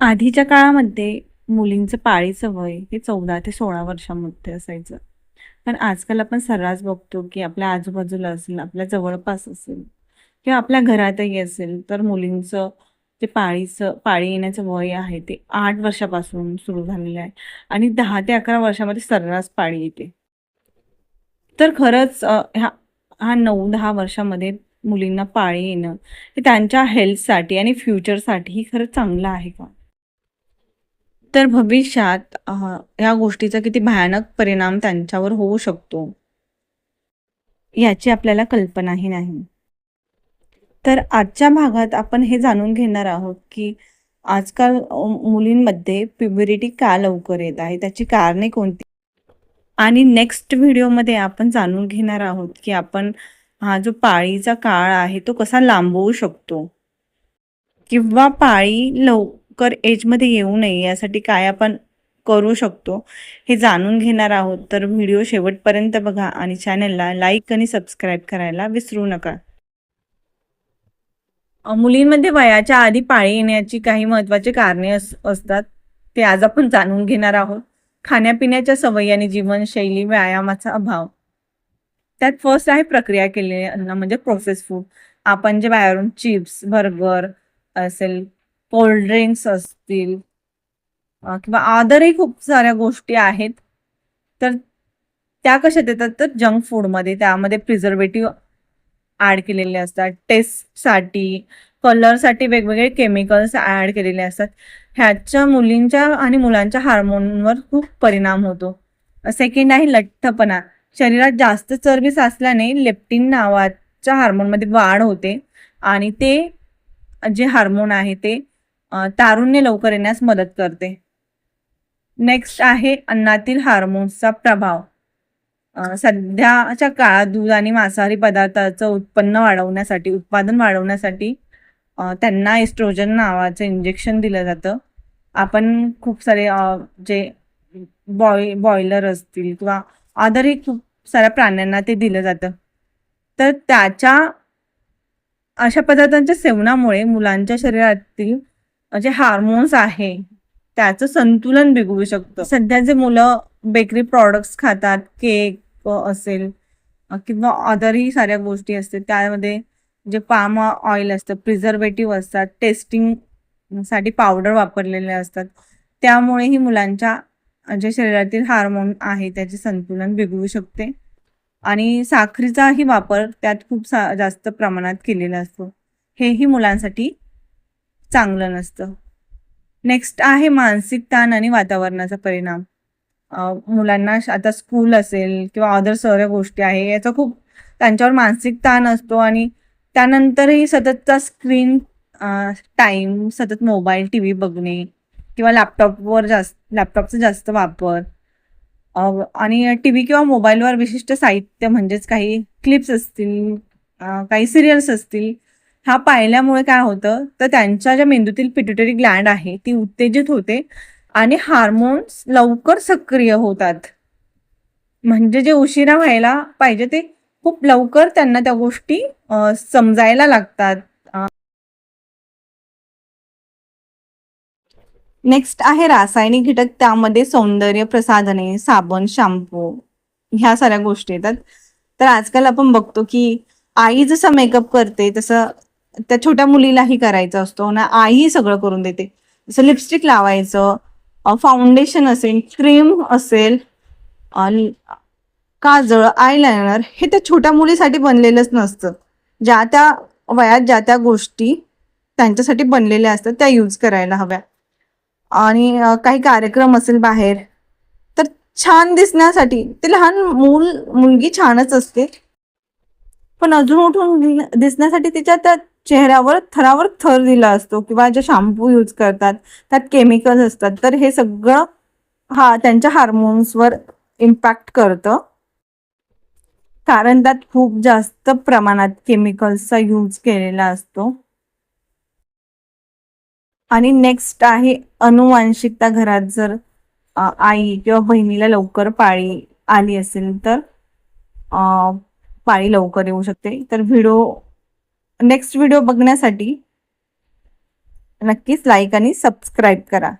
आधीच्या काळामध्ये मुलींचं पाळीचं वय हे 14 ते 16 वर्षामध्ये असायचं. पण आजकाल आपण सर्रास बघतो, की आपल्या आजूबाजूला असेल, आपल्या जवळपास असेल किंवा आपल्या घरातही असेल, तर मुलींचं जे पाळी येण्याचं वय आहे ते 8 वर्षापासून सुरू झालेलं आहे आणि 10 ते 11 वर्षामध्ये सर्रास पाळी येते. तर खरंच ह्या हा 9-10 वर्षामध्ये मुलींना पाळी येणं हे त्यांच्या हेल्थसाठी आणि फ्युचरसाठीही खरंच चांगलं आहे का? तर भविष्यात ह्या गोष्टीचा किती भयानक परिणाम त्यांच्यावर होऊ शकतो, याची आपल्याला कल्पनाही नाही. तर आजच्या भागात आपण हे जाणून घेणार आहोत, की आजकाल मुलींमध्ये प्युबरिटी का लवकर येत आहे, त्याची कारणे कोणती? आणि नेक्स्ट व्हिडिओमध्ये आपण जाणून घेणार आहोत, की आपण हा जो पाळीचा काळ आहे, तो कसा लांबवू शकतो किंवा पाळी लवकर एजमध्ये येऊ नये यासाठी काय आपण करू शकतो, हे जाणून घेणार आहोत. तर व्हिडिओ शेवटपर्यंत बघा आणि चॅनलला लाईक आणि सबस्क्राईब करायला विसरू नका. मुलींमध्ये वयाच्या आधी पाळी येण्याची काही महत्त्वाची कारणे असतात. ते आज आपण जाणून घेणार आहोत. खाण्यापिण्याच्या सवयी आणि जीवनशैली, व्यायामाचा अभाव. त्यात फर्स्ट आहे प्रक्रिया केलेले अन्न म्हणजे प्रोसेस फूड. आपण जे बाहेरून चिप्स, बर्गर असेल, कोल्ड ड्रिंक्स असतील किंवा अदरही खूप साऱ्या गोष्टी आहेत. तर त्या कशात येतात तर जंक फूडमध्ये. त्यामध्ये प्रिझर्व्हेटिव्ह ॲड केलेले असतात. टेस्टसाठी, कलरसाठी वेगवेगळे केमिकल्स ॲड केलेले असतात. ह्याच्या मुलींच्या आणि मुलांच्या हार्मोनवर खूप परिणाम होतो. सेकंड आहे लठ्ठपणा. शरीरात जास्त चरबी साचल्याने लेप्टिन नावाच्या हार्मोनमध्ये वाढ होते आणि ते जे हार्मोन आहे ते तारुण्य लवकर येण्यास मदत करते. नेक्स्ट आहे अन्नातील हार्मोन्सचा प्रभाव. सध्याच्या काळात दूध आणि मांसाहारी पदार्थाचं उत्पादन वाढवण्यासाठी त्यांना एस्ट्रोजन नावाचं इंजेक्शन दिलं जातं. आपण खूप सारे जे बॉयलर असतील किंवा अदरही खूप साऱ्या प्राण्यांना ते दिलं जातं. तर अशा पदार्थांच्या सेवनामुळे मुलांच्या शरीरातील जे हार्मोन्स आहे त्याचं संतुलन बिघडू शकतं. सध्या जे मुलं बेकरी प्रॉडक्ट्स खातात, केक असेल किंवा अदरही साऱ्या गोष्टी असतात, त्यामध्ये जे पाम ऑइल असतं, प्रिझर्वेटिव्ह असतात, टेस्टिंगसाठी पावडर वापरलेले असतात. त्यामुळेही मुलांच्या जे शरीरातील हार्मोन आहे त्याचे संतुलन बिघडू शकते आणि साखरेचाही वापर त्यात खूप जास्त प्रमाणात केलेला असतो. हेही मुलांसाठी चांगलं नसतं. नेक्स्ट आहे मानसिक ताण आणि वातावरणाचा परिणाम. मुलांना आता स्कूल असेल किंवा अदर सर्व गोष्टी आहे, याचा खूप त्यांच्यावर मानसिक ताण असतो आणि त्यानंतरही सततचा स्क्रीन टाईम, सतत मोबाईल, टीव्ही बघणे किंवा लॅपटॉपचा जास्त वापर आणि टीव्ही किंवा मोबाईलवर विशिष्ट साहित्य म्हणजेच काही क्लिप्स असतील, काही सिरियल्स असतील, हा पाहिल्यामुळे काय होतं तर त्यांच्या ज्या मेंदूतील पिट्युटरी ग्लँड आहे ती उत्तेजित होते आणि हार्मोन्स लवकर सक्रिय होतात. म्हणजे जे उशिरा व्हायला पाहिजे ते खूप लवकर त्यांना त्या गोष्टी समजायला लागतात. नेक्स्ट आहे रासायनिक घटक. त्यामध्ये सौंदर्य प्रसाधने, साबण, शॅम्पू ह्या साऱ्या गोष्टी येतात. तर आजकाल आपण बघतो की आई जसं मेकअप करते तसं त्या छोट्या मुलीलाही करायचा असतो ना, आई सगळं करून देते. जसं लिपस्टिक लावायचं, फाउंडेशन असेल, क्रीम असेल, काजळ, आयलायनर हे त्या छोट्या मुलीसाठी बनलेलंच नसतं. ज्या त्या वयात ज्या त्या गोष्टी त्यांच्यासाठी बनलेल्या असतात त्या यूज करायला हव्या. आणि काही कार्यक्रम असेल बाहेर तर छान दिसण्यासाठी, ते लहान मुलगी छानच असते, पण अजून उठून दिसण्यासाठी तिच्या त्या चेहऱ्यावर थरावर थर दिला असतो किंवा जे शॅम्पू यूज करतात त्यात केमिकल्स असतात. तर हे सगळं त्यांच्या हार्मोन्सवर इम्पॅक्ट करतं, कारण त्यात खूप जास्त प्रमाणात केमिकल्सचा यूज केलेला असतो. आणि नेक्स्ट आहे अनुवांशिकता. घरात जर आई किंवा बहिणीला लवकर पाळी आली असेल तर पाळी लवकर येऊ शकते. तर नेक्स्ट व्हिडिओ बघण्यासाठी नक्कीच लाईक आणि सबस्क्राईब करा.